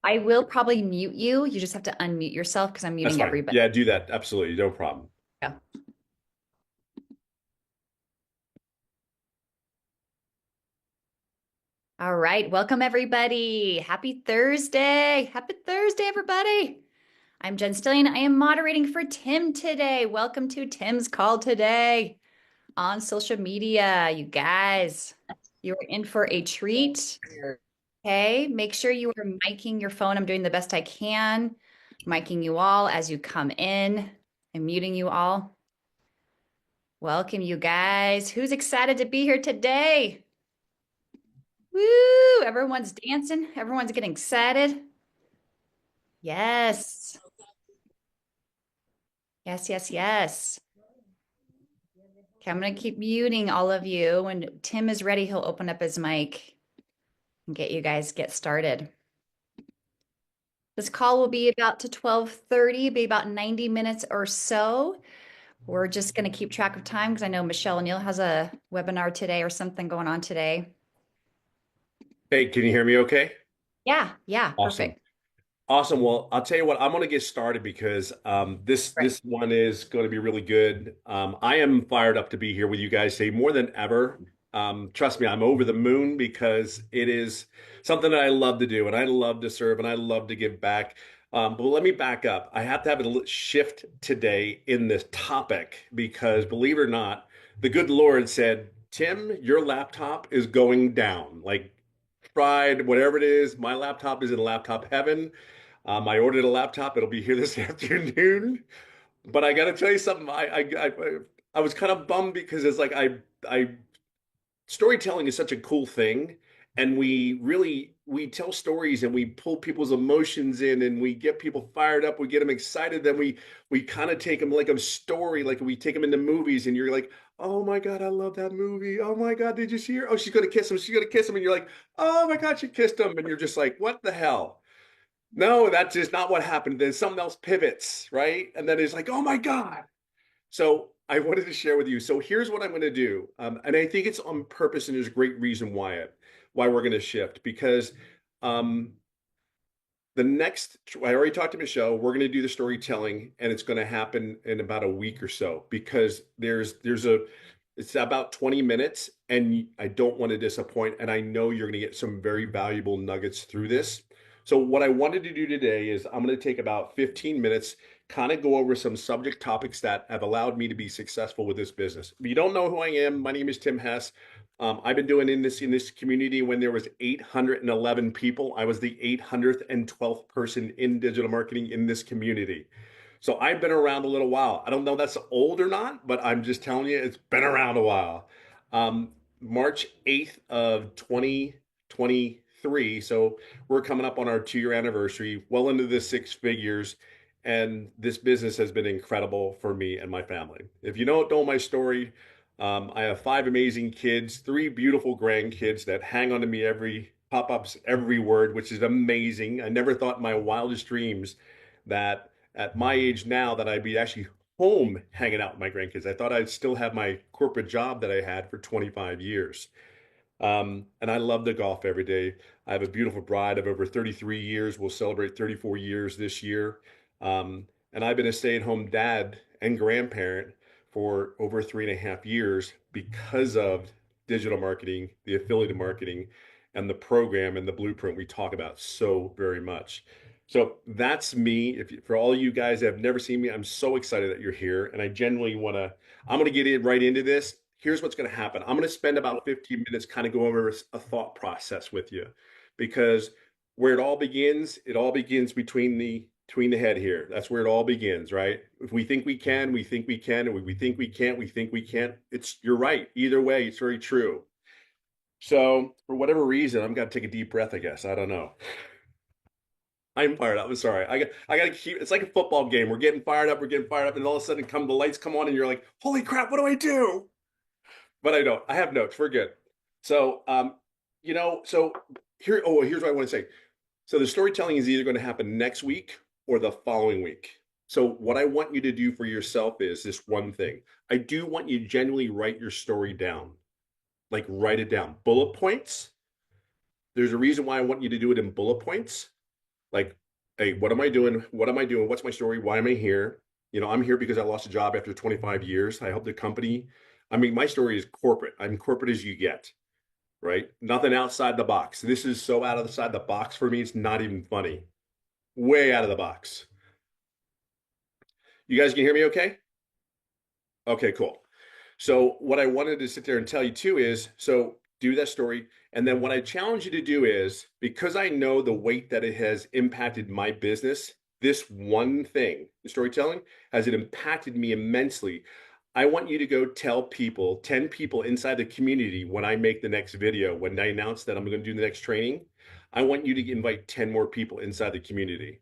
I will probably mute you. You just have to unmute yourself because I'm That's muting fine. everybody. Yeah, do that. Absolutely. No problem. Yeah. All right. Welcome, everybody. Happy Thursday. Happy Thursday, everybody. I'm Jen Stillian. I am moderating for Tim today. Welcome to Tim's call today on social media. You guys, you are in for a treat. Okay. Make sure you are miking your phone. I'm doing the best I can, miking you all as you come in and muting you all. Welcome, you guys. Who's excited to be here today? Woo! Everyone's dancing. Everyone's getting excited. Yes. Yes, yes, yes. Okay, I'm going to keep muting all of you. When Tim is ready, he'll open up his mic and get you guys get started. This call will be about to 12:30, be about 90 minutes or so. We're just going to keep track of time because I know Michelle O'Neill has a webinar today or something going on today. Hey, can you hear me okay? Yeah, yeah, Awesome. perfect. Awesome. Well, I'll tell you what, I'm going to get started because this Right. this one is going to be really good. I am fired up to be here with you guys today more than ever. Trust me, I'm over the moon because it is something that I love to do and I love to serve and I love to give back. But let me back up. I have to have a shift today in this topic because believe it or not, the good Lord said, Tim, your laptop is going down. Like fried, whatever it is, my laptop is in laptop heaven. I ordered a laptop. It'll be here this afternoon. But I got to tell you something. I was kind of bummed because it's like I storytelling is such a cool thing, and we tell stories and we pull people's emotions in and we get people fired up. We get them excited. Then we kind of take them like a story, like we take them into movies, and you're like, oh my God, I love that movie. Oh my God, did you see her? Oh, she's gonna kiss him. She's gonna kiss him, and you're like, oh my God, she kissed him, and you're just like, what the hell? No, that's just not what happened. Then something else pivots, right? And then it's like, oh my God. So I wanted to share with you. So here's what I'm going to do, and I think it's on purpose, and there's a great reason why we're going to shift because um, the next I already talked to Michelle. We're going to do the storytelling, and it's going to happen in about a week or so because there's a it's about 20 minutes, and I don't want to disappoint, and I know you're going to get some very valuable nuggets through this. So what I wanted to do today is I'm going to take about 15 minutes, kind of go over some subject topics that have allowed me to be successful with this business. If you don't know who I am, my name is Tim Hess. I've been doing in this community when there was 811 people. I was the 812th person in digital marketing in this community. So I've been around a little while. I don't know if that's old or not, but I'm just telling you, it's been around a while. Um, March 8th of 2023. So we're coming up on our 2 year anniversary, well into the six figures. And this business has been incredible for me and my family. If you don't know my story, I have five amazing kids, three beautiful grandkids that hang on to me every pop ups, every word, which is amazing. I never thought in my wildest dreams that at my age now that I'd be actually home hanging out with my grandkids. I thought I'd still have my corporate job that I had for 25 years. And I love to golf every day. I have a beautiful bride of over 33 years. We'll celebrate 34 years this year. And I've been a stay-at-home dad and grandparent for over 3.5 years because of digital marketing, the affiliate marketing, and the program and the blueprint we talk about so very much. So that's me. For all you guys that have never seen me, I'm so excited that you're here, and I genuinely want to. I'm going to get in right into this. Here's what's going to happen. I'm going to spend about 15 minutes kind of going over a thought process with you, because where it all begins between the head here. That's where it all begins, right? If we think we can, we think we can, and we think we can't, we think we can't. You're right. Either way, it's very true. So for whatever reason, I'm going to take a deep breath. I guess I don't know. I'm fired up. I'm sorry. I got to keep. It's like a football game. We're getting fired up. We're getting fired up, and all of a sudden, the lights come on, and you're like, "Holy crap! What do I do?" But I don't. I have notes. We're good. So, so here. Oh, here's what I want to say. So the storytelling is either going to happen next week or the following week. So what I want you to do for yourself is this one thing. I do want you to genuinely write your story down. Like write it down. Bullet points. There's a reason why I want you to do it in bullet points Like, hey, what am I doing? What am I doing? What's my story? Why am I here? I'm here because I lost a job after 25 years. I helped the company. I mean, my story is corporate. I'm corporate as you get, right? Nothing outside the box. This is so out of the side the box for me. It's not even funny. Way out of the box. You guys can hear me okay? Okay, cool. So what I wanted to sit there and tell you too is, so do that story. And then what I challenge you to do is, because I know the weight that it has impacted my business, this one thing, the storytelling, has it impacted me immensely. I want you to go tell people, 10 people inside the community when I make the next video, when I announce that I'm going to do the next training, I want you to invite 10 more people inside the community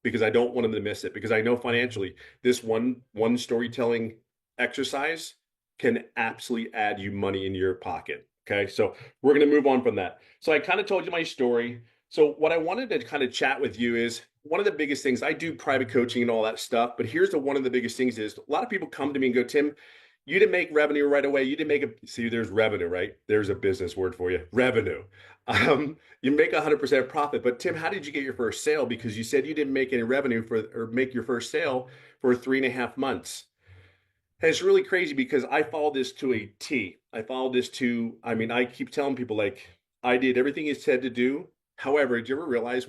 because I don't want them to miss it. Because I know financially, this one storytelling exercise can absolutely add you money in your pocket. Okay, so we're going to move on from that. So I kind of told you my story. So what I wanted to kind of chat with you is one of the biggest things I do private coaching and all that stuff. But here's one of the biggest things is a lot of people come to me and go, Tim, you didn't make revenue right away. You didn't make a see. There's revenue, right? There's a business word for you, revenue. You make 100% profit. But Tim, how did you get your first sale? Because you said you didn't make any revenue for or make your first sale for 3.5 months. And it's really crazy because I follow this to a T. I follow this to, I mean, I keep telling people like I did everything you said to do. However, did you ever realize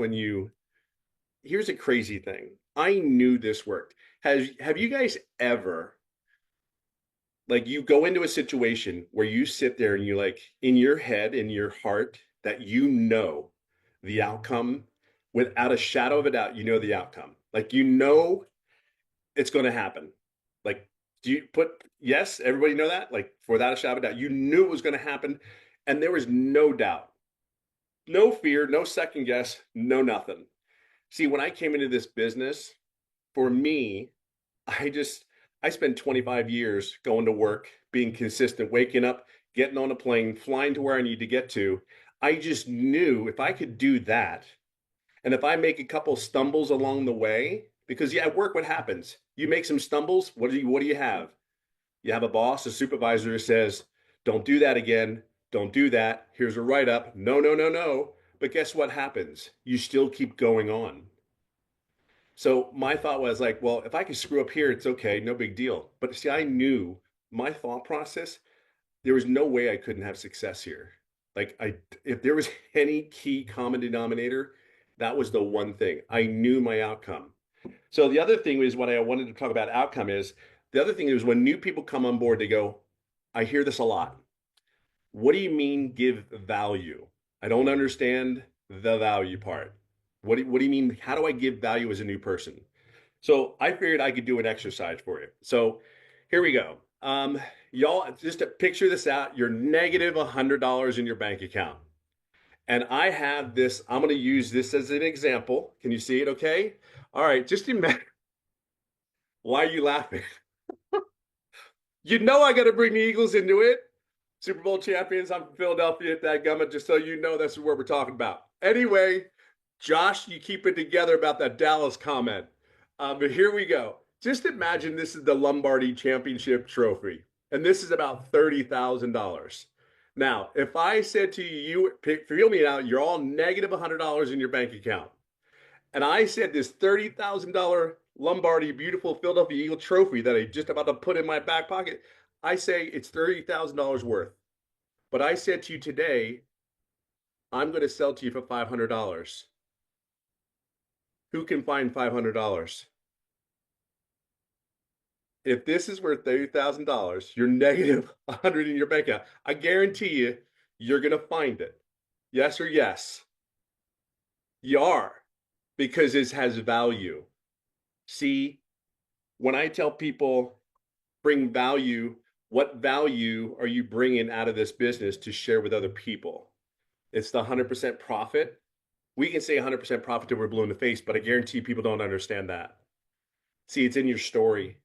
here's a crazy thing. I knew this worked. Have you guys ever like you go into a situation where you sit there and you like in your head, in your heart, that you know the outcome without a shadow of a doubt, you know the outcome. Like you know it's going to happen. Like, do you put yes? Everybody know that? Like without a shadow of a doubt, you knew it was going to happen, and there was no doubt, no fear, no second guess, no nothing. See, when I came into this business, for me, I just I spent 25 years going to work, being consistent, waking up, getting on a plane, flying to where I need to get to. I just knew if I could do that, and if I make a couple stumbles along the way, because yeah, at work, what happens? You make some stumbles. What do you have? You have a boss, a supervisor who says, "Don't do that again. Don't do that. Here's a write up. No, no, no, no." But guess what happens? You still keep going on. So my thought was like, well, if I could screw up here, it's okay, no big deal. But see, I knew my thought process, there was no way I couldn't have success here. If there was any key common denominator, that was the one thing. I knew my outcome. So the other thing is what I wanted to talk about outcome is the other thing is when new people come on board, they go, I hear this a lot. What do you mean give value? I don't understand the value part. What do you mean? How do I give value as a new person? So I figured I could do an exercise for you. So here we go. Y'all, just to picture this out, you're negative $100 in your bank account. And I have this, I'm going to use this as an example. Can you see it okay? All right, just imagine. Why are you laughing? You know I got to bring the Eagles into it. Super Bowl champions. I'm from Philadelphia at that gummit, just so you know that's what we're talking about. Anyway, Josh, you keep it together about that Dallas comment. But here we go. Just imagine this is the Lombardi Championship trophy, and this is about $30,000. Now, if I said to you, feel me out, you're all negative $100 in your bank account, and I said this $30,000 Lombardi beautiful Philadelphia Eagle trophy that I just about to put in my back pocket, I say it's $30,000 worth. But I said to you today, I'm going to sell to you for $500. Who can find $500? If this is worth $30,000, you're negative 100 in your bank account. I guarantee you, you're going to find it. Yes or yes? You are because it has value. See, when I tell people bring value, what value are you bringing out of this business to share with other people? It's the 100% profit. We can say 100% profit till we're blue in the face, but I guarantee people don't understand that. See, it's in your story.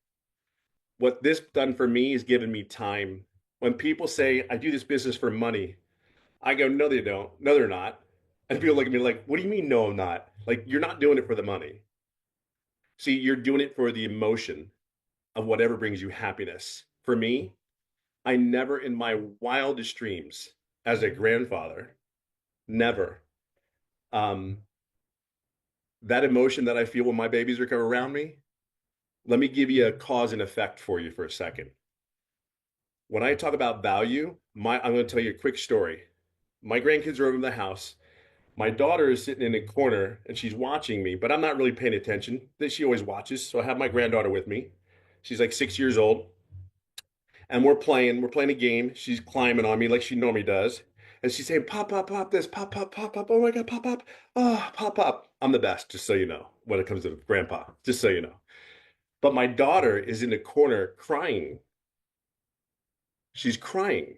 What this done for me is given me time. When people say, I do this business for money, I go, no, they don't. No, they're not. And people look at me like, what do you mean, no, I'm not? Like, you're not doing it for the money. See, you're doing it for the emotion of whatever brings you happiness. For me, I never in my wildest dreams as a grandfather, never. Um, That emotion that I feel when my babies are coming around me, let me give you a cause and effect for you for a second. When I talk about value, I'm going to tell you a quick story. My grandkids are over in the house. My daughter is sitting in a corner and she's watching me, but I'm not really paying attention. She always watches. So I have my granddaughter with me. She's like 6 years old. And we're playing a game. She's climbing on me like she normally does. And she's saying, pop, pop, pop, this, pop, pop, pop, pop. Oh my God, pop, pop. Oh, pop, pop. I'm the best, just so you know, when it comes to grandpa, just so you know. But my daughter is in the corner crying. She's crying.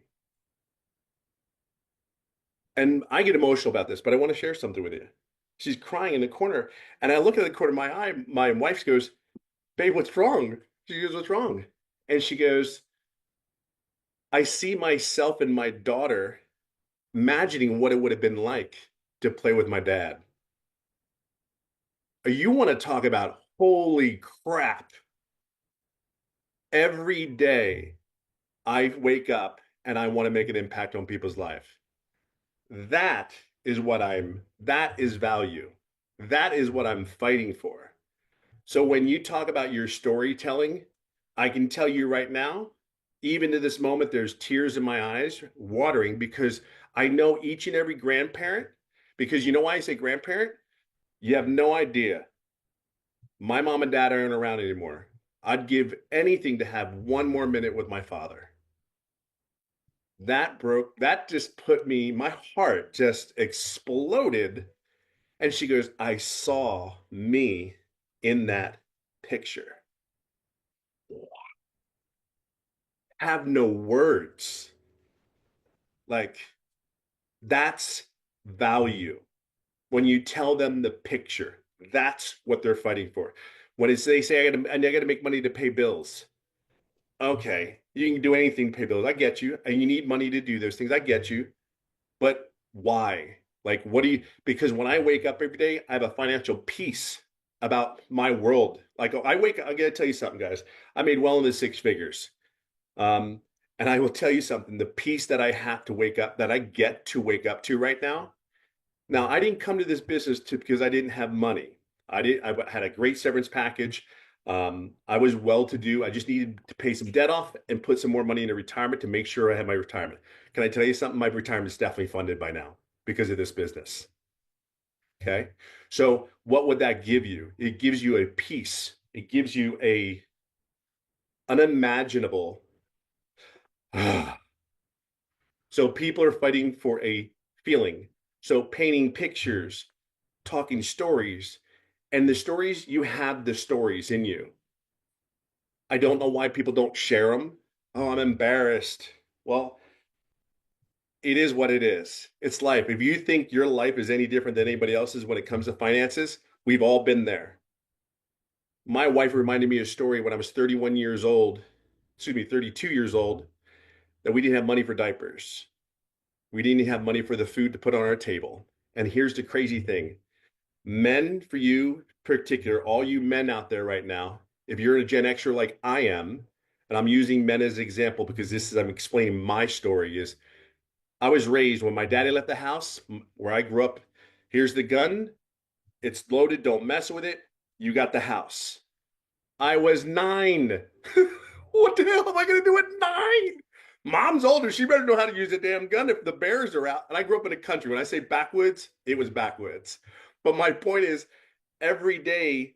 And I get emotional about this, but I want to share something with you. She's crying in the corner. And I look at the corner of my eye. My wife goes, babe, what's wrong? She goes, what's wrong? And she goes, I see myself and my daughter imagining what it would have been like to play with my dad. You want to talk about holy crap. Every day I wake up and I want to make an impact on people's life. That that is value. That is what I'm fighting for. So when you talk about your storytelling, I can tell you right now, even to this moment, there's tears in my eyes, watering, because I know each and every grandparent. Because you know why I say grandparent? You have no idea. My mom and dad aren't around anymore. I'd give anything to have one more minute with my father. That just put me, my heart just exploded. And she goes, I saw me in that picture. Have no words. Like, that's value. When you tell them the picture, that's what they're fighting for. When it's they say I gotta make money to pay bills. Okay, you can do anything to pay bills. I get you. And you need money to do those things. I get you. But why? Like, what do you, because when I wake up every day, I have a financial peace about my world. Like, I wake up, I gotta tell you something, guys. I made well into six figures. Um, and I will tell you something, the peace that I have to wake up, that I get to wake up to right now. Now, I didn't come to this business because I didn't have money. I had a great severance package. I was well to do. I just needed to pay some debt off and put some more money into retirement to make sure I had my retirement. Can I tell you something? My retirement is definitely funded by now because of this business. Okay. So what would that give you? It gives you a peace. It gives you a unimaginable. So people are fighting for a feeling. So painting pictures, talking stories, and the stories, you have the stories in you. I don't know why people don't share them. Oh, I'm embarrassed. Well, it is what it is. It's life. If you think your life is any different than anybody else's when it comes to finances, we've all been there. My wife reminded me of a story when I was 31 years old, excuse me, 32 years old, that we didn't have money for diapers. We didn't have money for the food to put on our table. And here's the crazy thing. Men, for you particular, all you men out there right now, if you're a Gen Xer like I am, and I'm using men as an example because this is, I'm explaining my story, is I was raised when my daddy left the house where I grew up. Here's the gun. It's loaded. Don't mess with it. You got the house. I was 9. What the hell am I going to do at 9? Mom's older. She better know how to use a damn gun if the bears are out. And I grew up in the country. When I say backwoods, it was backwoods. But my point is, every day,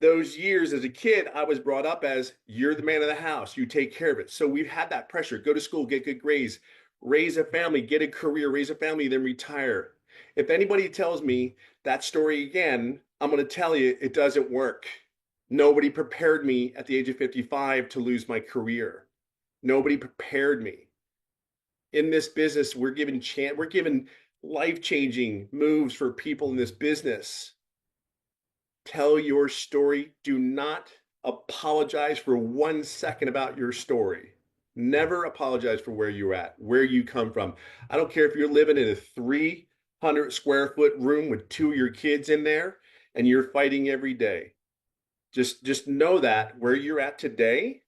those years as a kid, I was brought up as you're the man of the house, you take care of it. So we've had that pressure, go to school, get good grades, raise a family, get a career, raise a family, then retire. If anybody tells me that story again, I'm going to tell you it doesn't work. Nobody prepared me at the age of 55 to lose my career. Nobody prepared me. In this business, we're given life-changing moves for people in this business. Tell your story. Do not apologize for 1 second about your story. Never apologize for where you're at, where you come from. I don't care if you're living in a 300 square foot room with two of your kids in there and you're fighting every day. Just know that where you're at today,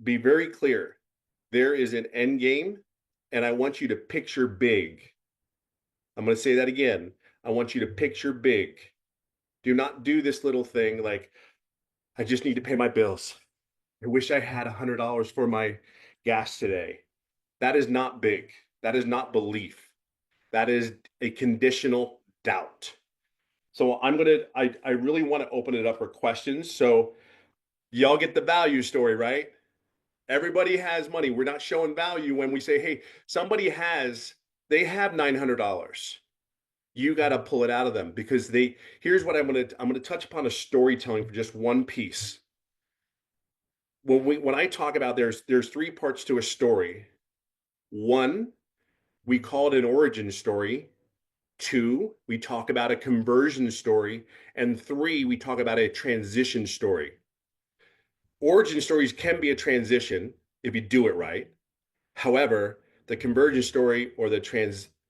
be very clear. There is an end game, and I want you to picture big. I'm going to say that again. I want you to picture big. Do not do this little thing like, I just need to pay my bills. I wish I had $100 for my gas today. That is not big. That is not belief. That is a conditional doubt. So I really want to open it up for questions. So y'all get the value story, right? Everybody has money. We're not showing value when we say, hey, somebody they have $900. You got to pull it out of them because here's what I'm going to touch upon a storytelling for just one piece. When I talk about there's three parts to a story. One, we call it an origin story. Two, we talk about a conversion story. And three, we talk about a transition story. Origin stories can be a transition if you do it right. However, the conversion story or the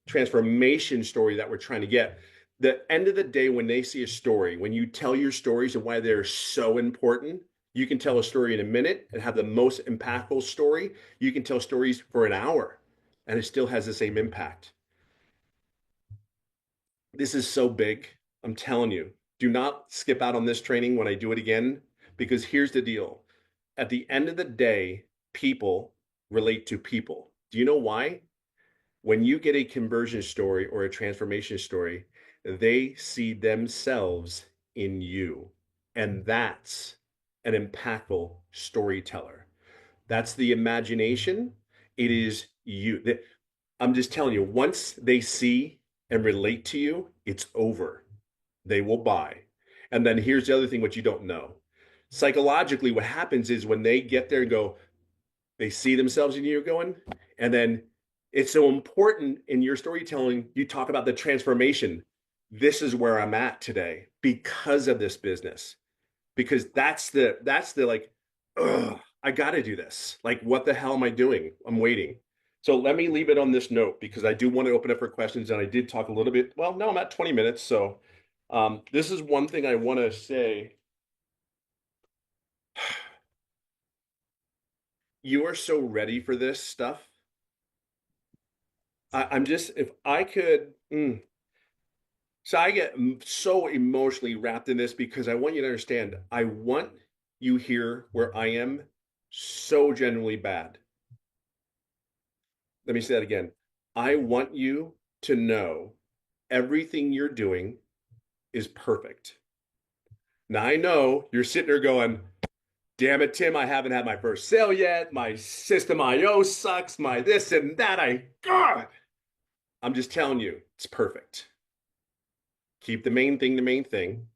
transformation story that we're trying to get, the end of the day, when they see a story, when you tell your stories and why they're so important, you can tell a story in a minute and have the most impactful story. You can tell stories for an hour and it still has the same impact. This is so big. I'm telling you, do not skip out on this training when I do it again, because here's the deal. At the end of the day, people relate to people. Do you know why? When you get a conversion story or a transformation story, they see themselves in you. And that's an impactful storyteller. That's the imagination. It is you. I'm just telling you, once they see and relate to you, it's over. They will buy. And then here's the other thing, what you don't know. Psychologically, what happens is when they get there and go, they see themselves in you going, and then it's so important in your storytelling, you talk about the transformation. This is where I'm at today because of this business. Because that's the like, ugh, I gotta do this. Like, what the hell am I doing? I'm waiting. So let me leave it on this note because I do want to open up for questions. And I did talk a little bit. Well, no, I'm at 20 minutes. So this is one thing I want to say. You are so ready for this stuff. I'm just, if I could, so I get so emotionally wrapped in this because I want you to understand, I want you here where I am so genuinely bad. Let me say that again. I want you to know everything you're doing is perfect. Now I know you're sitting there going, damn it, Tim, I haven't had my first sale yet. My system IO sucks. My this and that. God, I'm just telling you, it's perfect. Keep the main thing.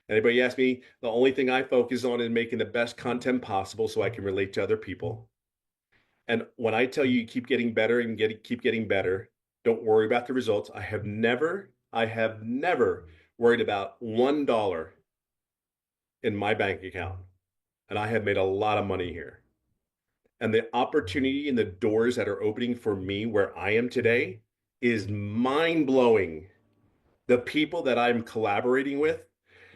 Anybody ask me, the only thing I focus on is making the best content possible so I can relate to other people. And when I tell you, you keep getting better and keep getting better, don't worry about the results. I have never worried about $1 in my bank account. And I have made a lot of money here. And the opportunity and the doors that are opening for me where I am today is mind blowing. The people that I'm collaborating with,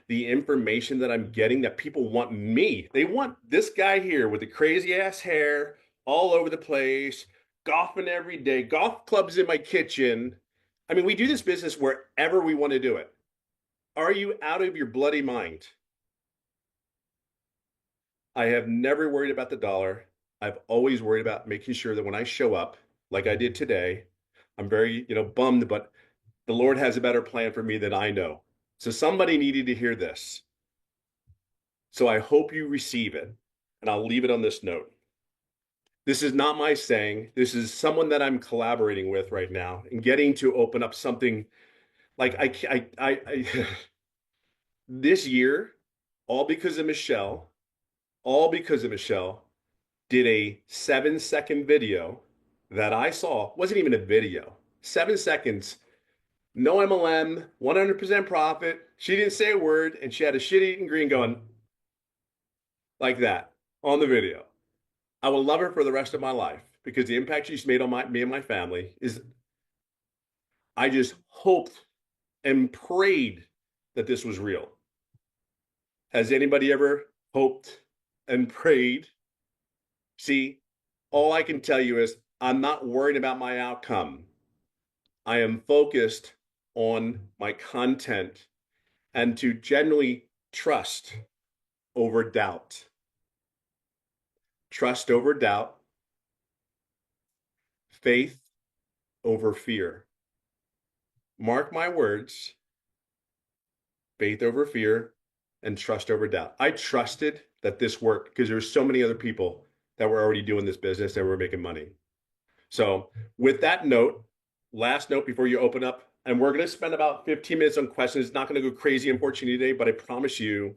the information that I'm getting, that people want me. They want this guy here with the crazy ass hair all over the place, golfing every day, golf clubs in my kitchen. I mean, we do this business wherever we want to do it. Are you out of your bloody mind? I have never worried about the dollar. I've always worried about making sure that when I show up, like I did today, I'm very, bummed, but the Lord has a better plan for me than I know. So somebody needed to hear this. So I hope you receive it. And I'll leave it on this note. This is not my saying. This is someone that I'm collaborating with right now and getting to open up something like this year, all because of Michelle, all because of Michelle, did a 7-second video that I saw. Wasn't even a video. 7 seconds, no MLM, 100% profit. She didn't say a word, and she had a shit eating green going like that on the video. I will love her for the rest of my life because the impact she's made on me and my family is, I just hoped and prayed that this was real. Has anybody ever hoped and prayed? See, all I can tell you is I'm not worried about my outcome. I am focused on my content and to generally trust over doubt. Trust over doubt, faith over fear. Mark my words, faith over fear, and trust over doubt. I trusted that this worked because there's so many other people that were already doing this business and were making money. So, with that note, last note before you open up, and we're going to spend about 15 minutes on questions. It's not going to go crazy, unfortunately, today, but I promise you,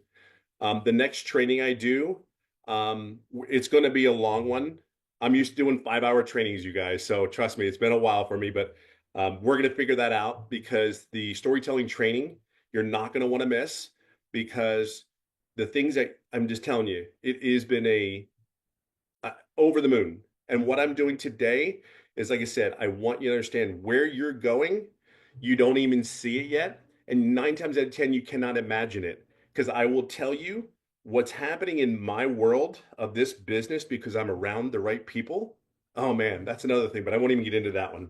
the next training I do, it's going to be a long one. I'm used to doing 5-hour trainings, you guys. So trust me, it's been a while for me, but we're going to figure that out because the storytelling training you're not going to want to miss because the things that I'm just telling you, it has been a over the moon. And what I'm doing today is, like I said, I want you to understand where you're going. You don't even see it yet. And 9 times out of 10, you cannot imagine it. Because I will tell you what's happening in my world of this business because I'm around the right people. Oh man, that's another thing, but I won't even get into that one.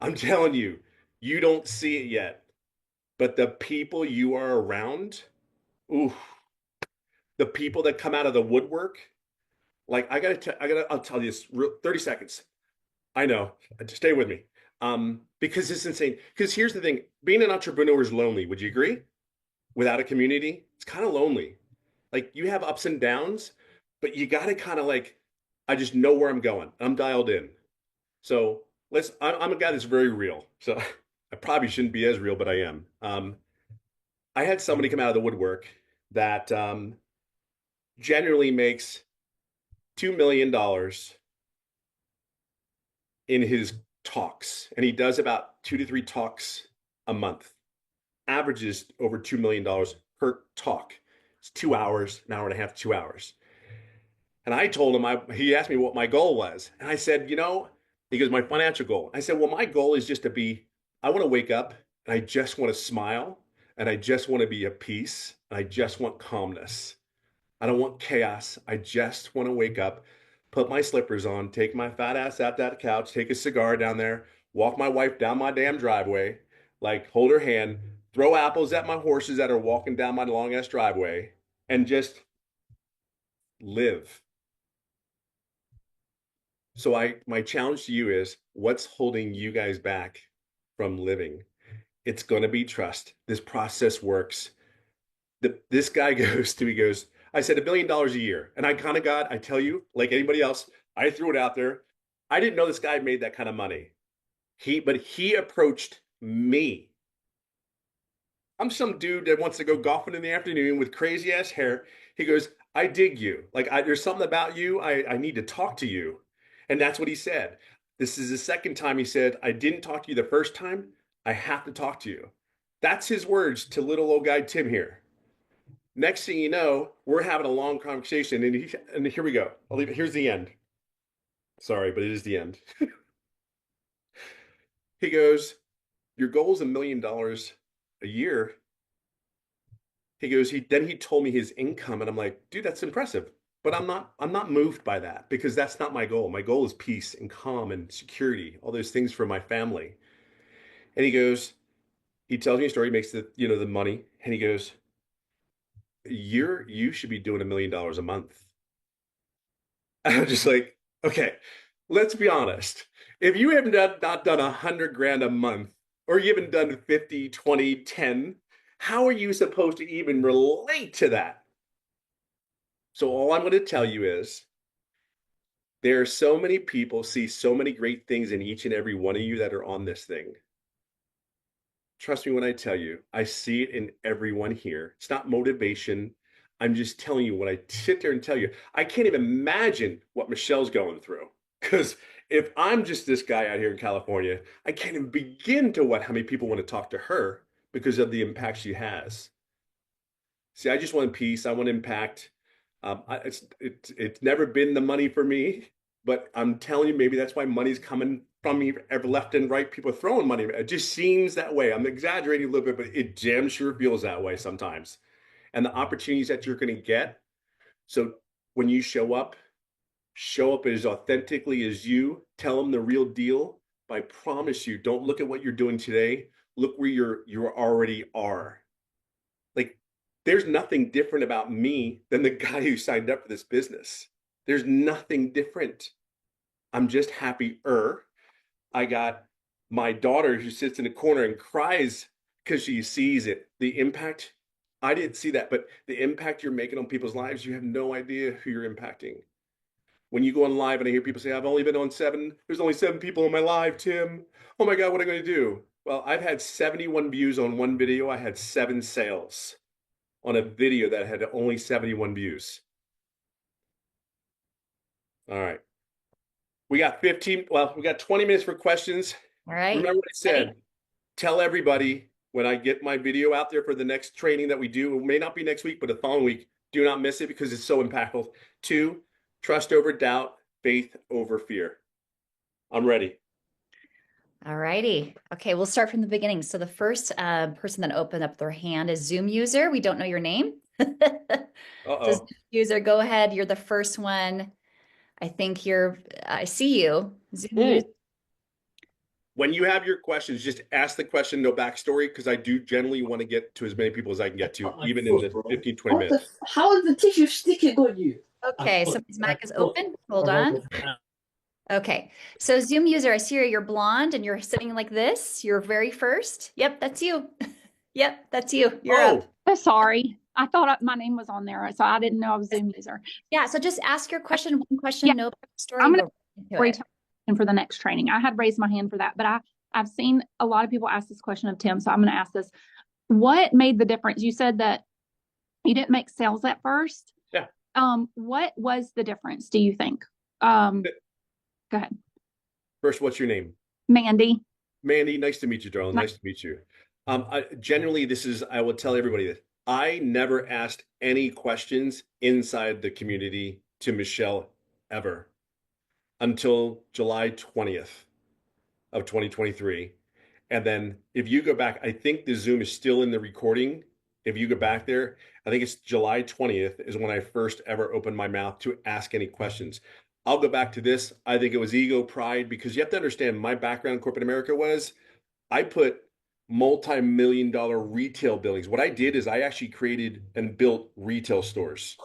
I'm telling you, you don't see it yet. But the people you are around, ooh, the people that come out of the woodwork, like I'll tell you this 30 seconds. I know. Stay with me. Because it's insane. Because here's the thing, being an entrepreneur is lonely. Would you agree? Without a community, it's kind of lonely. Like you have ups and downs, but you got to kind of like, I just know where I'm going. I'm dialed in. So I'm a guy that's very real. So I probably shouldn't be as real, but I am. I had somebody come out of the woodwork that generally makes $2 million in his talks, and he does about 2 to 3 talks a month. Averages over $2 million per talk. It's 2 hours, an hour and a half, 2 hours. And I told him, he asked me what my goal was. And I said, he goes, my financial goal. I said, well, my goal is just to be, I want to wake up and I just want to smile and I just want to be at peace and I just want calmness. I don't want chaos. I just want to wake up, put my slippers on, take my fat ass out that couch, take a cigar down there, walk my wife down my damn driveway, like hold her hand, throw apples at my horses that are walking down my long ass driveway, and just live. So my challenge to you is what's holding you guys back from living? It's going to be trust. This process works. This guy he goes, I said $1 billion a year. And I tell you, like anybody else, I threw it out there. I didn't know this guy made that kind of money. But he approached me. I'm some dude that wants to go golfing in the afternoon with crazy ass hair. He goes, I dig you. There's something about you. I need to talk to you. And that's what he said. This is the second time he said, I didn't talk to you the first time. I have to talk to you. That's his words to little old guy Tim here. Next thing you know, we're having a long conversation, and here we go. I'll leave it. Here's the end. Sorry, but it is the end. He goes, "Your goal is $1 million a year." He goes, he told me his income, and I'm like, dude, that's impressive. But I'm not moved by that because that's not my goal. My goal is peace and calm and security, all those things for my family. And he tells me a story, he makes the money, and he goes, you should be doing $1 million a month. I'm just like, okay, let's be honest. If you haven't not done 100 grand a month, or you haven't done 50, 20, 10, how are you supposed to even relate to that? So all I'm going to tell you is there are so many people see so many great things in each and every one of you that are on this thing. Trust me when I tell you, I see it in everyone here. It's not motivation. I'm just telling you when I sit there and tell you, I can't even imagine what Michelle's going through. Because if I'm just this guy out here in California, I can't even begin to how many people want to talk to her because of the impact she has. See, I just want peace. I want impact. It's never been the money for me, but I'm telling you, maybe that's why money's coming from me ever left and right. People are throwing money. It just seems that way. I'm exaggerating a little bit, but it damn sure feels that way sometimes. And the opportunities that you're going to get. So when you show up as authentically as you. Tell them the real deal. But I promise you, don't look at what you're doing today. Look where you already are. There's nothing different about me than the guy who signed up for this business. There's nothing different. I'm just happier. I got my daughter who sits in a corner and cries because she sees it. The impact, I didn't see that, but the impact you're making on people's lives, you have no idea who you're impacting. When you go on live and I hear people say, I've only been on seven, there's only seven people on my live, Tim. Oh my God, what am I going to do? Well, I've had 71 views on one video. I had 7 sales on a video that had only 71 views. All right. We got 15, well, we got 20 minutes for questions. All right. Remember what I Ready? said. Tell everybody when I get my video out there for the next training that we do, it may not be next week, but the following week, do not miss it because it's so impactful. 2, trust over doubt, faith over fear. I'm ready. All righty. Okay, we'll start from the beginning. So the first person that opened up their hand is Zoom user. We don't know your name. So Zoom Uh-oh. user, go ahead. You're the first one. I see you. Zoom user. Mm. When you have your questions, just ask the question, no backstory, because I do generally want to get to as many people as I can get to, even in the 15, 20 minutes. How is the tissue sticking on you? Okay, so his mic is open. Hold on. Okay, so Zoom user, I see you're blonde and you're sitting like this. You're very first. Yep, that's you. Yep, that's you. You're up. Oh, sorry. I thought my name was on there, so I didn't know I was Zoom user. Yeah, so just ask your question, one question, Yeah. no backstory. I'm gonna go into it. And for the next training. I had raised my hand for that, but I've seen a lot of people ask this question of Tim, so I'm going to ask this. What made the difference? You said that you didn't make sales at first. Yeah. What was the difference, do you think? Go ahead. First, what's your name? Mandy. Mandy, nice to meet you, darling. Nice to meet you. Generally, I will tell everybody that I never asked any questions inside the community to Michelle ever until July 20th of 2023. And then if you go back, I think the Zoom is still in the recording. If you go back there, I think it's July 20th is when I first ever opened my mouth to ask any questions. I'll go back to this. I think it was ego, pride, because you have to understand my background in corporate America was I put multi-million-dollar retail buildings. What I did is I actually created and built retail stores.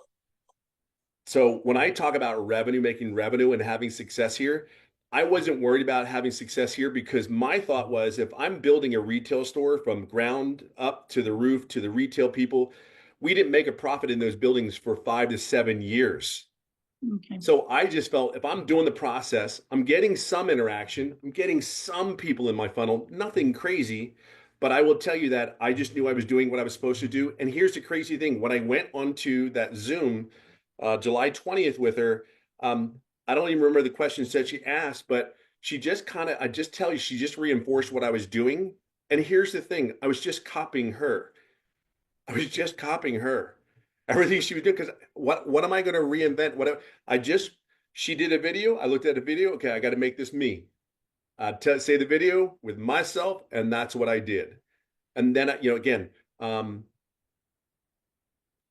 So when I talk about revenue, making revenue and having success here, I wasn't worried about having success here because my thought was if I'm building a retail store from ground up to the roof to the retail people, we didn't make a profit in those buildings for 5 to 7 years. Okay. So I just felt if I'm doing the process, I'm getting some interaction, I'm getting some people in my funnel, nothing crazy, but I will tell you that I just knew I was doing what I was supposed to do. And here's the crazy thing. When I went onto that Zoom, July 20th with her, I don't even remember the questions that she asked, but she just I just tell you, she just reinforced what I was doing. And here's the thing, I was just copying her. I was just copying her. Everything she was doing, because what am I going to reinvent? She did a video. I looked at a video. Okay, I got to make this me. Say the video with myself, and that's what I did. And then, again,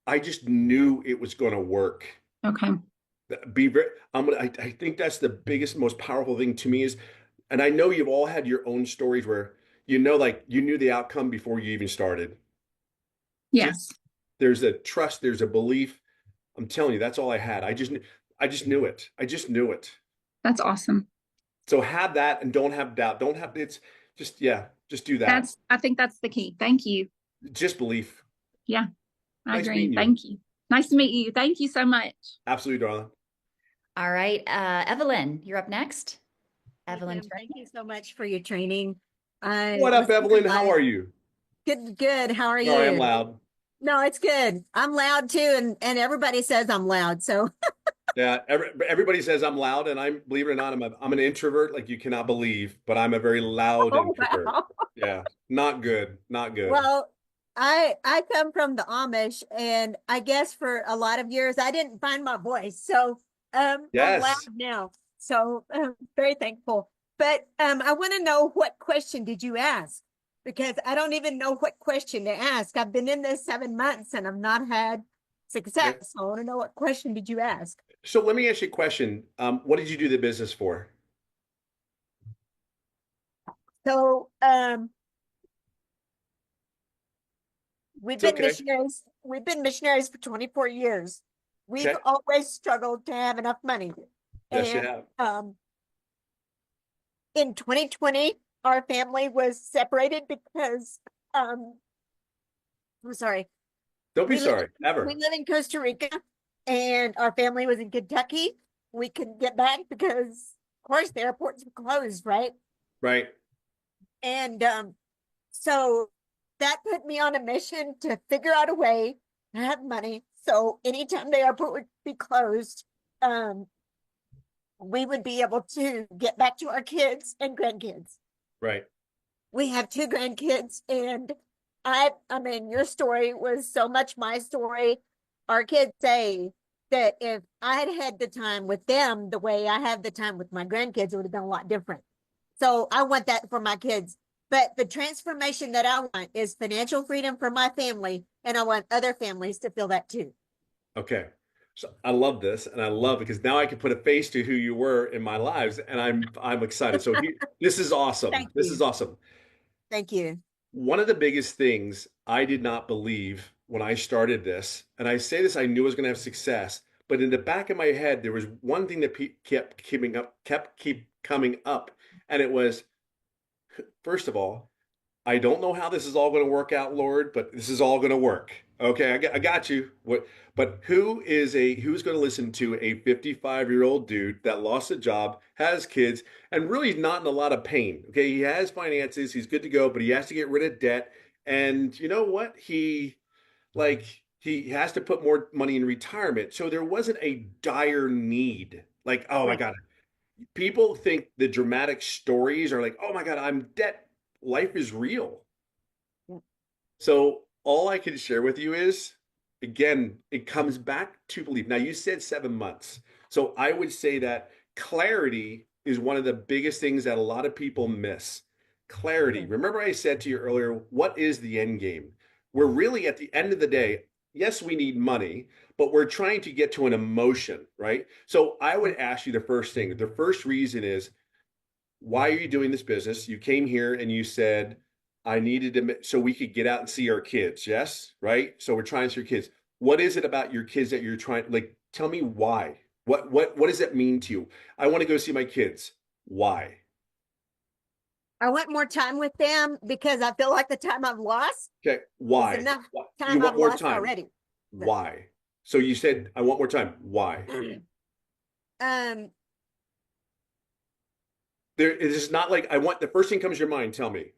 I just knew it was going to work. Okay. I think that's the biggest, most powerful thing to me is, and I know you've all had your own stories where, like you knew the outcome before you even started. Yes. There's a trust, there's a belief. I'm telling you, that's all I had. I just knew it. I just knew it. That's awesome. So have that and don't have doubt. Just do that. I think that's the key. Thank you. Just belief. Yeah, I Nice agree. meeting you. Thank you. Nice to meet you. Thank you so much. Absolutely, darling. All right, Evelyn, you're up next. Evelyn, Thank you so much for your training. What up, Evelyn? How are you? Good. How are you? Sorry, I'm loud. No, it's good. I'm loud too, and everybody says I'm loud. So Yeah, everybody says I'm loud, and believe it or not, I'm an introvert like you cannot believe, but I'm a very loud introvert. wow. Yeah, not good, not good. Well, I come from the Amish, and I guess for a lot of years I didn't find my voice. So I'm loud now. So I'm very thankful. But I want to know, what question did you ask? Because I don't even know what question to ask. I've been in this 7 months and I've not had success. Yeah. So I want to know, what question did you ask? So let me ask you a question. What did you do the business for? So We've It's been okay. missionaries. We've been missionaries for 24 years. We've Okay. always struggled to have enough money. Yes, you And have. in 2020, our family was separated because I'm sorry. Don't be We live sorry, we ever. live in Costa Rica and our family was in Kentucky. We couldn't get back because of course the airports were closed, right? Right. And so that put me on a mission to figure out a way to have money. So anytime the airport would be closed, um, we would be able to get back to our kids and grandkids. Right. We have two grandkids, and I mean, your story was so much my story. Our kids say that if I had had the time with them the way I have the time with my grandkids, it would have been a lot different. So I want that for my kids. But the transformation that I want is financial freedom for my family, and I want other families to feel that too. Okay. So I love this, and I love because now I can put a face to who you were in my lives, and I'm excited. So this is awesome. Thank This is you. awesome. Thank you. One of the biggest things I did not believe when I started this, and I say this, I knew I was going to have success, but in the back of my head, there was one thing that kept keep coming up, and it was, first of all, I don't know how this is all going to work out, Lord, but this is all going to work. Okay, I got you. What? But who's going to listen to a 55-year-old dude that lost a job, has kids, and really is not in a lot of pain? Okay, he has finances, he's good to go, but he has to get rid of debt. And you know what? He has to put more money in retirement. So there wasn't a dire need. Like, oh my Right. God, people think the dramatic stories are like, oh my God, I'm debt. Life is real. So all I can share with you is, again, it comes back to belief. Now you said 7 months. So I would say that clarity is one of the biggest things that a lot of people miss. Clarity. Remember I said to you earlier, what is the end game? We're really at the end of the day, yes, we need money, but we're trying to get to an emotion, right? So I would ask you the first thing. The first reason is, why are you doing this business? You came here and you said, I needed to, so we could get out and see our kids. Yes. Right. So we're trying to see your kids. What is it about your kids that you're trying, like, tell me why? What does that mean to you? I want to go see my kids. Why? I want more time with them because I feel like the time I've lost Okay. is Why? enough You time I've want more lost time. already. Why? So you said, I want more time. Why? Um, There, it is not like I want, the first thing comes to your mind. Tell me.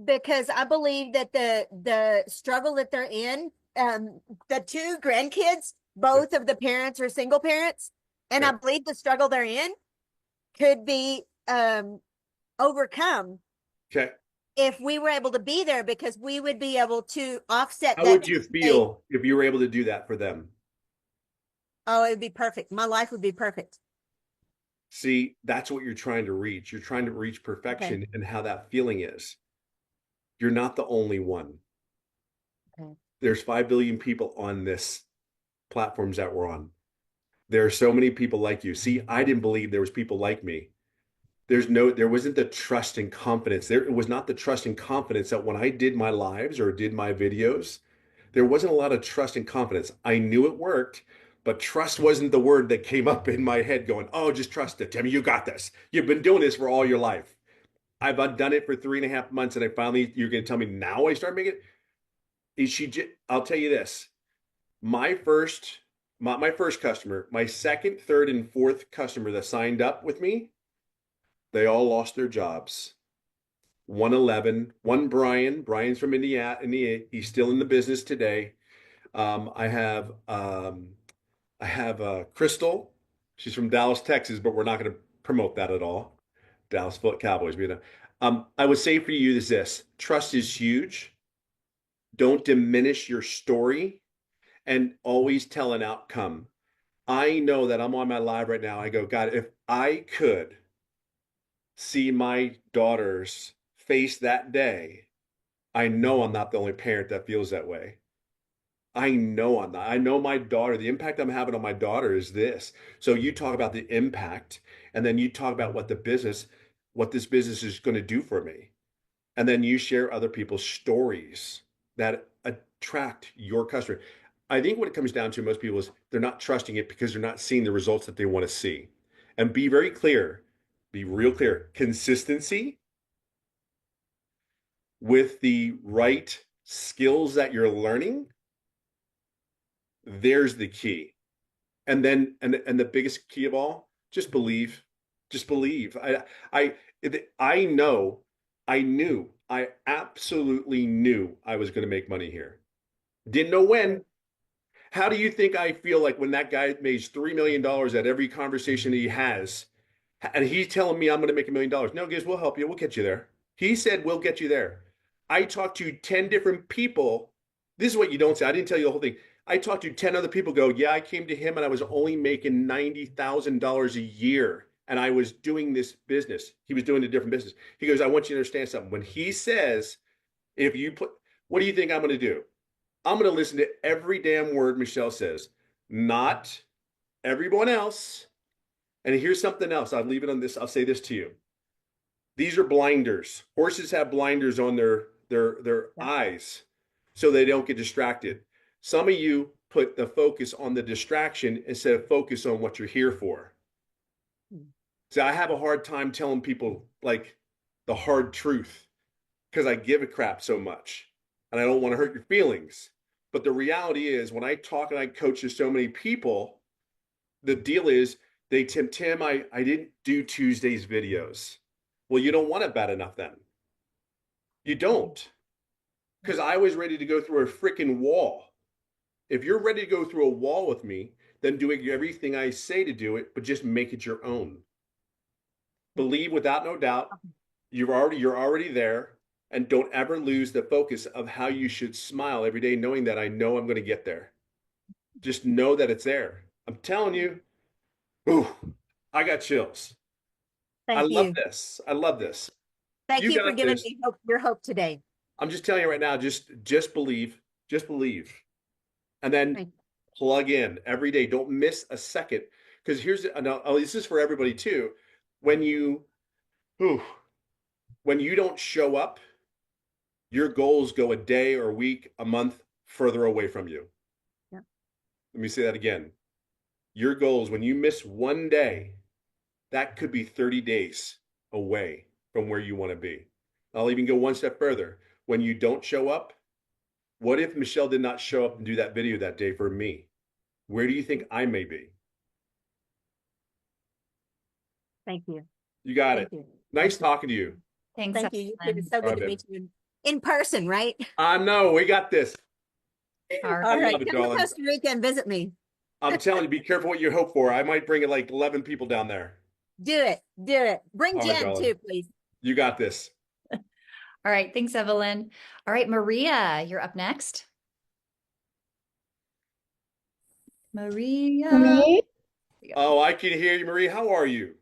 because I believe that the struggle that they're in, the two grandkids, both of the parents are single parents, and I Okay. believe the struggle they're in could be overcome Okay. if we were able to be there because we would be able to offset How that would you pain. feel if you were able to do that for them? Oh, it would be perfect. My life would be perfect. See, that's what you're trying to reach. You're trying to reach Okay. perfection and how that feeling is. You're not the only one. Okay. There's 5 billion people on this platforms that we're on. There are so many people like you. See, I didn't believe there was people like me. There wasn't the trust and confidence. It was not the trust and confidence that when I did my lives or did my videos, there wasn't a lot of trust and confidence. I knew it worked, but trust wasn't the word that came up in my head going, oh, just trust it. Timmy, you got this. You've been doing this for all your life. I've done it for 3.5 months, and you're going to tell me now I start making it? I'll tell you this. My first, my first customer, my second, third, and fourth customer that signed up with me, they all lost their jobs. 111, one Brian. Brian's from Indiana. He's still in the business today. I have Crystal. She's from Dallas, Texas, but we're not going to promote that at all. Dallas Foot Cowboys. I would say for you is this: trust is huge. Don't diminish your story, and always tell an outcome. I know that I'm on my live right now. I go, God, if I could see my daughter's face that day, I know I'm not the only parent that feels that way. I know I'm not. I know my daughter, the impact I'm having on my daughter is this. So you talk about the impact, and then you talk about what this business is going to do for me. And then you share other people's stories that attract your customer. I think what it comes down to most people is they're not trusting it because they're not seeing the results that they want to see. And be very clear, be real clear. Consistency with the right skills that you're learning, there's the key. And then and the biggest key of all, just believe. Just believe. I know, I knew, I absolutely knew I was going to make money here. Didn't know when. How do you think I feel like when that guy makes $3 million at every conversation he has, and he's telling me I'm going to make $1 million? No, guys, we'll help you. We'll get you there. He said, we'll get you there. I talked to 10 different people. This is what you don't say. I didn't tell you the whole thing. I talked to 10 other people, go, yeah, I came to him and I was only making $90,000 a year. And I was doing this business. He was doing a different business. He goes, I want you to understand something. When he says, if you put, what do you think I'm going to do? I'm going to listen to every damn word Michelle says, not everyone else. And here's something else. I'll leave it on this. I'll say this to you. These are blinders. Horses have blinders on their eyes so they don't get distracted. Some of you put the focus on the distraction instead of focus on what you're here for. So I have a hard time telling people like the hard truth because I give a crap so much and I don't want to hurt your feelings. But the reality is when I talk and I coach to so many people, the deal is Tim, I didn't do Tuesday's videos. Well, you don't want it bad enough then. You don't. Because I was ready to go through a freaking wall. If you're ready to go through a wall with me, then do everything I say to do it, but just make it your own. Believe without no doubt. You're already there. And don't ever lose the focus of how you should smile every day, knowing that I know I'm going to get there. Just know that it's there. I'm telling you, ooh, I got chills. I love this. I love this. Thank you for giving me your hope today. I'm just telling you right now, just believe, and then plug in every day. Don't miss a second. Because this is for everybody too. When you don't show up, your goals go a day or a week, a month further away from you. Yeah. Let me say that again. Your goals, when you miss one day, that could be 30 days away from where you want to be. I'll even go one step further. When you don't show up, what if Michelle did not show up and do that video that day for me? Where do you think I may be? Thank you. You got it. Nice talking to you. Thanks. Thank you. It's so good to meet you in person, right? I know. We got this. All right. Come to Costa Rica and visit me. I'm telling you, be careful what you hope for. I might bring like 11 people down there. Do it. Bring Jen too, please. You got this. All right. Thanks, Evelyn. All right, Maria, you're up next. Maria. Me? Oh, I can hear you, Maria. How are you?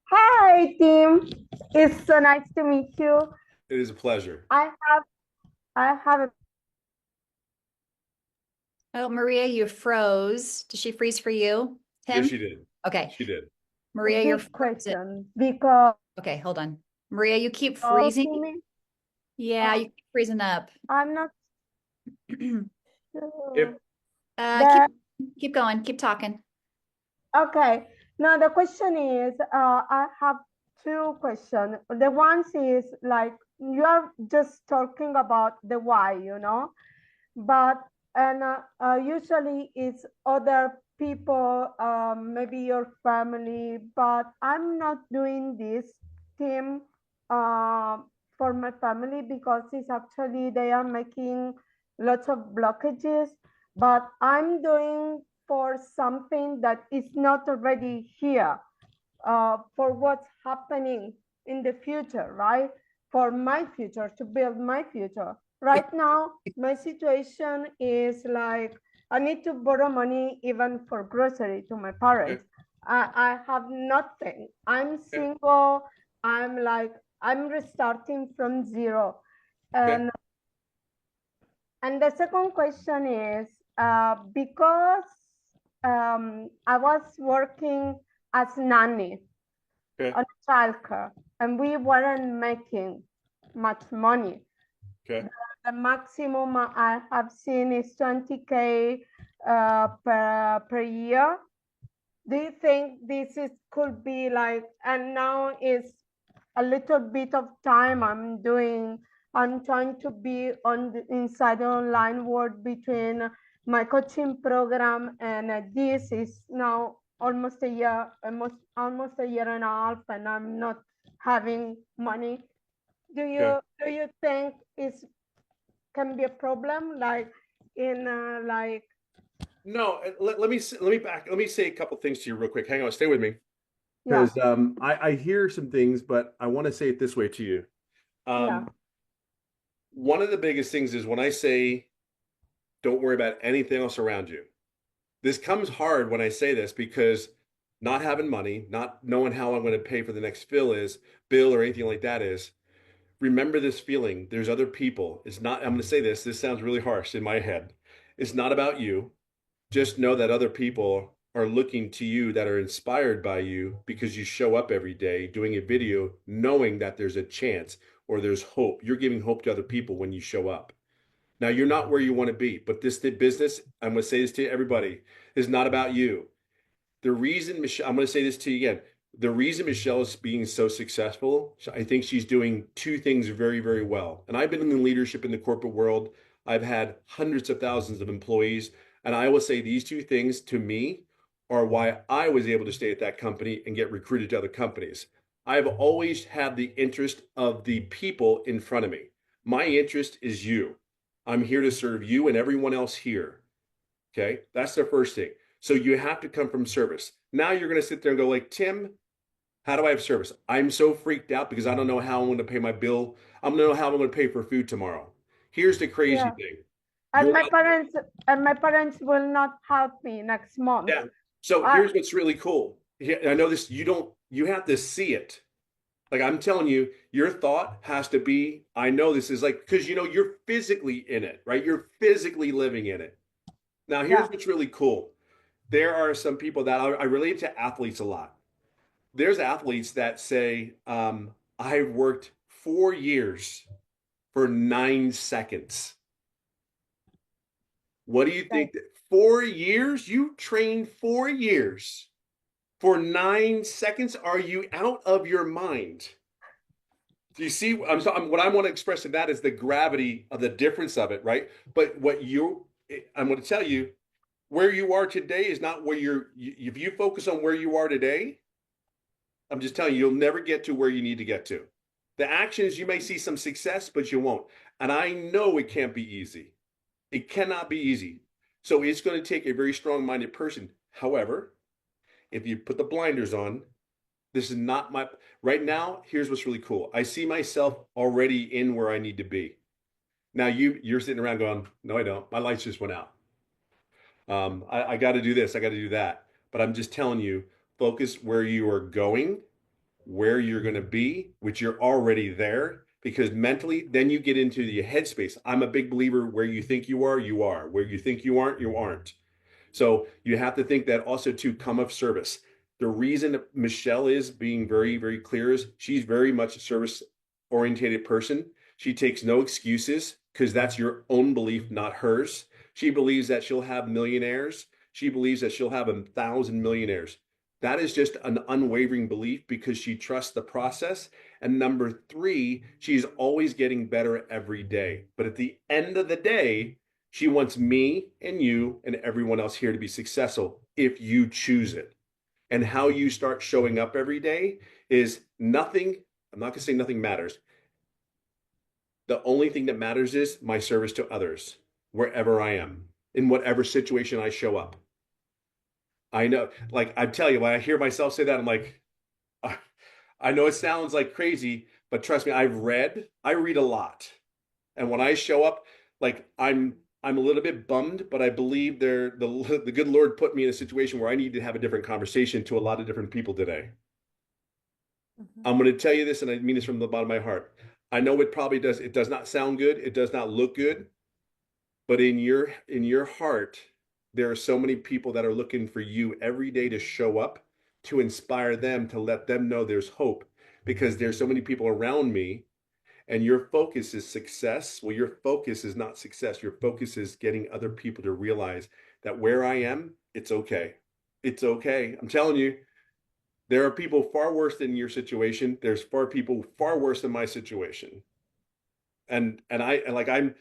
Hi, Tim. It's so nice to meet you. It is a pleasure. I have a Oh, Maria, you froze. Did she freeze for you, Tim? Yes, she did. Okay. She did. Maria, you're question because okay, hold on. Maria, you keep freezing. me? Yeah, you keep freezing up. I'm not sure. Keep going, keep talking. Okay. Now the question is, I have two questions. The one is like you are just talking about the why, but usually it's other people, maybe your family, but I'm not doing this, Tim, for my family because it's actually they are making lots of blockages, but I'm doing for something that is not already here, for what's happening in the future, right? For my future, to build my future. Right now, my situation is like, I need to borrow money even for grocery to my parents. I have nothing. I'm single. I'm restarting from zero. And the second question is, because I was working as nanny on childcare, and we weren't making much money. Okay. The maximum I have seen is 20K per year. Do you think this is could be like, and now is a little bit of time I'm trying to be on the inside the online world between my coaching program and this is now almost a year, almost a year and a half, and I'm not having money. Okay. Do you think it's can be a problem like in like No, let me let me say a couple things to you real quick. Hang on, stay with me. yeah, Because I hear some things, but I want to say it this way to you. yeah, One of the biggest things is when I say don't worry about anything else around you. This comes hard when I say this because not having money, not knowing how I'm going to pay for the next bill or anything like that is, remember this feeling. There's other people. It's not, I'm going to say this sounds really harsh in my head. It's not about you. Just know that other people are looking to you that are inspired by you because you show up every day doing a video knowing that there's a chance or there's hope. You're giving hope to other people when you show up. Now, you're not where you want to be, but this business, I'm going to say this to everybody, is not about you. The reason Michelle, I'm going to say this to you again. The reason Michelle is being so successful, I think she's doing two things very, very well. And I've been in the leadership in the corporate world. I've had hundreds of thousands of employees. And I will say these two things to me are why I was able to stay at that company and get recruited to other companies. I've always had the interest of the people in front of me. My interest is you. I'm here to serve you and everyone else here. Okay. That's the first thing. So you have to come from service. Now you're going to sit there and go like, Tim, how do I have service? I'm so freaked out because I don't know how I'm going to pay my bill. I don't know how I'm going to pay for food tomorrow. Here's the crazy yeah. thing. And You're my not, parents will not help me next month. yeah. So I, here's what's really cool. I know this, you have to see it. Like I'm telling you, your thought has to be, I know this is like, because you're physically in it, right? You're physically living in it. Now, here's yeah, what's really cool. There are some people that I relate to athletes a lot. There's athletes that say, I've worked 4 years for 9 seconds. What do you okay. think? 4 years? You trained 4 years for 9 seconds? Are you out of your mind? Do you see? What I want to express in that is the gravity of the difference of it, right? But I'm going to tell you, where you are today is not where if you focus on where you are today, I'm just telling you, you'll never get to where you need to get to. The actions, you may see some success, but you won't. And I know it can't be easy. It cannot be easy. So it's going to take a very strong minded person. However, if you put the blinders on, this is not my, right now, here's what's really cool. I see myself already in where I need to be. Now you're sitting around going, no, I don't. My lights just went out. I got to do this. I got to do that. But I'm just telling you, focus where you are going, where you're going to be, which you're already there, because mentally, then you get into the headspace. I'm a big believer where you think you are, you are. Where you think you aren't. So you have to think that also to come of service. The reason Michelle is being very, very clear is she's very much a service orientated person. She takes no excuses because that's your own belief, not hers. She believes that she'll have millionaires. She believes that she'll have 1,000 millionaires. That is just an unwavering belief because she trusts the process. And number three, she's always getting better every day. But at the end of the day, she wants me and you and everyone else here to be successful if you choose it. And how you start showing up every day is nothing. I'm not going to say nothing matters. The only thing that matters is my service to others, wherever I am, in whatever situation I show up. I know, like I tell you, when I hear myself say that, I'm like, I know it sounds like crazy, but trust me, I read a lot. And when I show up, like I'm a little bit bummed, but I believe the good Lord put me in a situation where I need to have a different conversation to a lot of different people today. I'm going to tell you this, and I mean this from the bottom of my heart. I know it does not sound good, it does not look good, but in your heart, there are so many people that are looking for you every day to show up, to inspire them, to let them know there's hope, because there's so many people around me. and your focus is success, well, your focus is not success. Your focus is getting other people to realize that where I am, it's okay. It's okay. I'm telling you, there are people far worse than your situation. There's people far worse than my situation. And I'm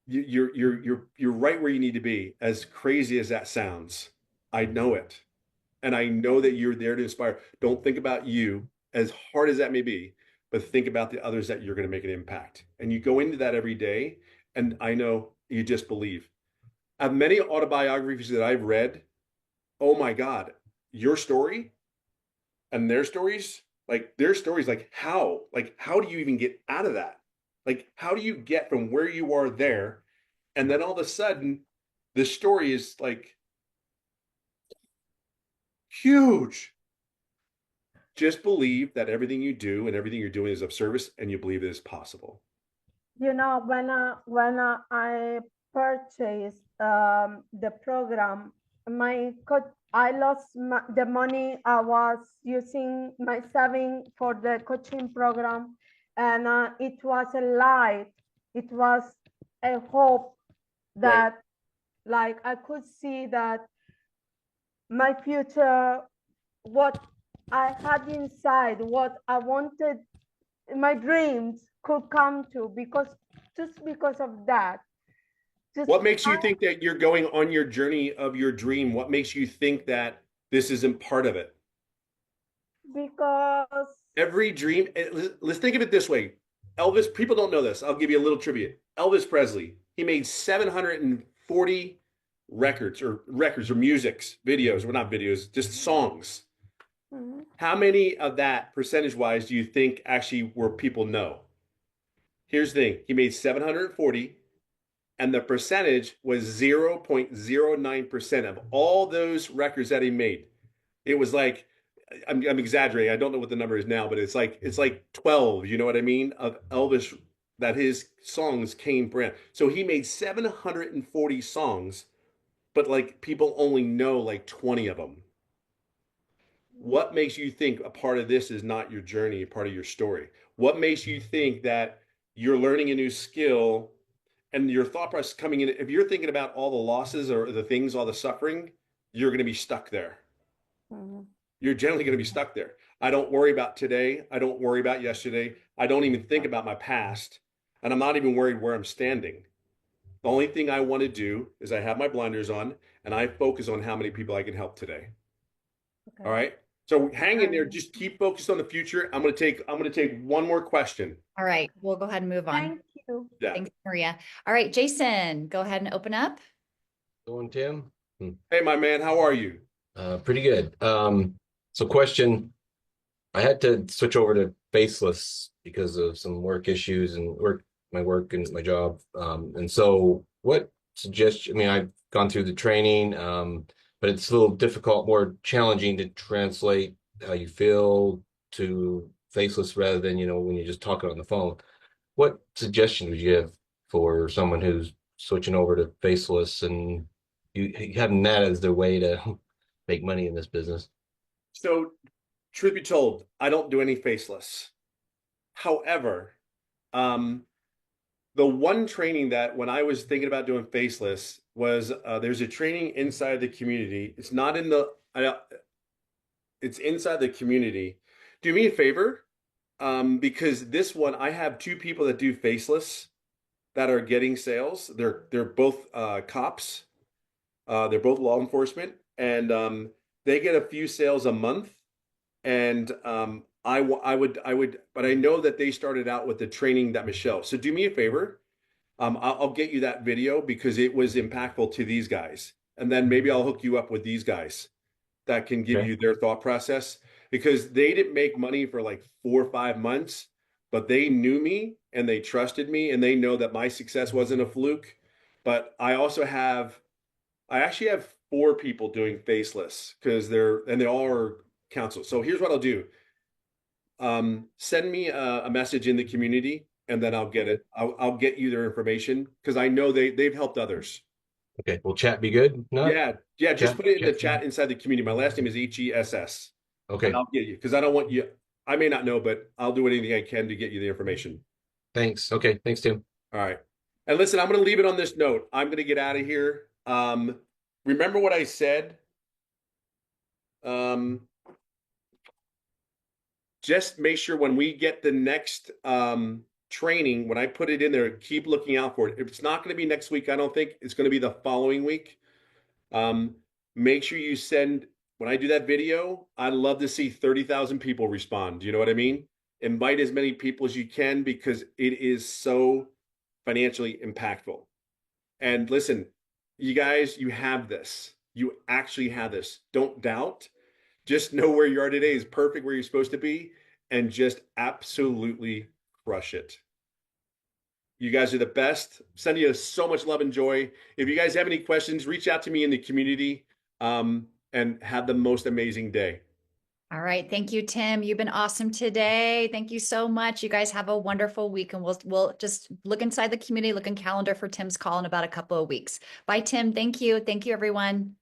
you're right where you need to be. As crazy as that sounds, I know it. And I know that you're there to inspire. Don't think about you, as hard as that may be, but think about the others that you're going to make an impact. And you go into that every day. And I know you just believe. Many autobiographies that I've read, oh my God, your story and their stories, like how do you even get out of that? Like, how do you get from where you are there? And then all of a sudden, the story is like huge. Just believe that everything you do and everything you're doing is of service, and you believe it is possible. You know, when I purchased the program, I lost the money I was using my saving for the coaching program, and it was a light. It was a hope that, like, I could see that my future, what I had inside, what I wanted, my dreams could come to, because of that. What makes you think that you're going on your journey of your dream? What makes you think that this isn't part of it? Because every dream, let's think of it this way. Elvis, people don't know this. I'll give you a little trivia. Elvis Presley, he made 740 records or musics, videos, well, not videos, just songs. Mm-hmm. How many of that, percentage-wise, do you think actually were people know? Here's the thing. He made 740, and the percentage was 0.09% of all those records that he made. It was like, I'm exaggerating. I don't know what the number is now, but it's like 12, you know what I mean, of Elvis, that his songs came brand. So he made 740 songs, but like people only know like 20 of them. What makes you think a part of this is not your journey, a part of your story? What makes you think that you're learning a new skill and your thought process coming in? If you're thinking about all the losses or the things, all the suffering, you're going to be stuck there. Mm-hmm. You're generally going to be stuck there. I don't worry about today. I don't worry about yesterday. I don't even think about my past. And I'm not even worried where I'm standing. The only thing I want to do is I have my blinders on and I focus on how many people I can help today. Okay. All right. So hang in there. Just keep focused on the future. I'm going to take one more question. All right. We'll go ahead and move on. Thank you. Yeah. Thanks, Maria. All right, Jason, go ahead and open up. Going, Tim. Hey, my man. How are you? Pretty good. So question, I had to switch over to faceless because of some work issues and my work and my job. And so what suggestion, I mean, I've gone through the training, but it's a little difficult, more challenging to translate how you feel to faceless rather than, when you're just talking on the phone. What suggestion would you have for someone who's switching over to faceless and you having that as their way to make money in this business? So, truth be told, I don't do any faceless. However, the one training that when I was thinking about doing faceless was there's a training inside the community. It's not in the, it's inside the community. Do me a favor, because this one, I have two people that do faceless that are getting sales. They're both cops. They're both law enforcement, and they get a few sales a month, and I would, but I know that they started out with the training that Michelle. So do me a favor, I'll get you that video because it was impactful to these guys, and then maybe I'll hook you up with these guys that can give you their thought process, because they didn't make money for like 4 or 5 months, but they knew me and they trusted me, and they know that my success wasn't a fluke. But I actually have 4 people doing faceless because they all are counsel. So here's what I'll do. Send me a message in the community, and then I'll get it. I'll get you their information because I know they've helped others. Okay. Will chat be good? No? Yeah. Just put it in the chat inside the community. My last name is HESS. Okay. And I'll get you because I don't want you. I may not know, but I'll do anything I can to get you the information. Thanks. Okay. Thanks, Tim. All right. And listen, I'm going to leave it on this note. I'm going to get out of here. Remember what I said? Just make sure when we get the next training, when I put it in there, keep looking out for it. If it's not going to be next week, I don't think it's going to be the following week. Make sure you send, when I do that video, I'd love to see 30,000 people respond. Do you know what I mean? Invite as many people as you can because it is so financially impactful. And listen, you guys, you have this. You actually have this. Don't doubt. Just know where you are today is perfect where you're supposed to be and just absolutely crush it. You guys are the best. Sending you so much love and joy. If you guys have any questions, reach out to me in the community and have the most amazing day. All right. Thank you, Tim. You've been awesome today. Thank you so much. You guys have a wonderful week, and we'll just look inside the community, look in calendar for Tim's call in about a couple of weeks. Bye, Tim. Thank you. Thank you, everyone.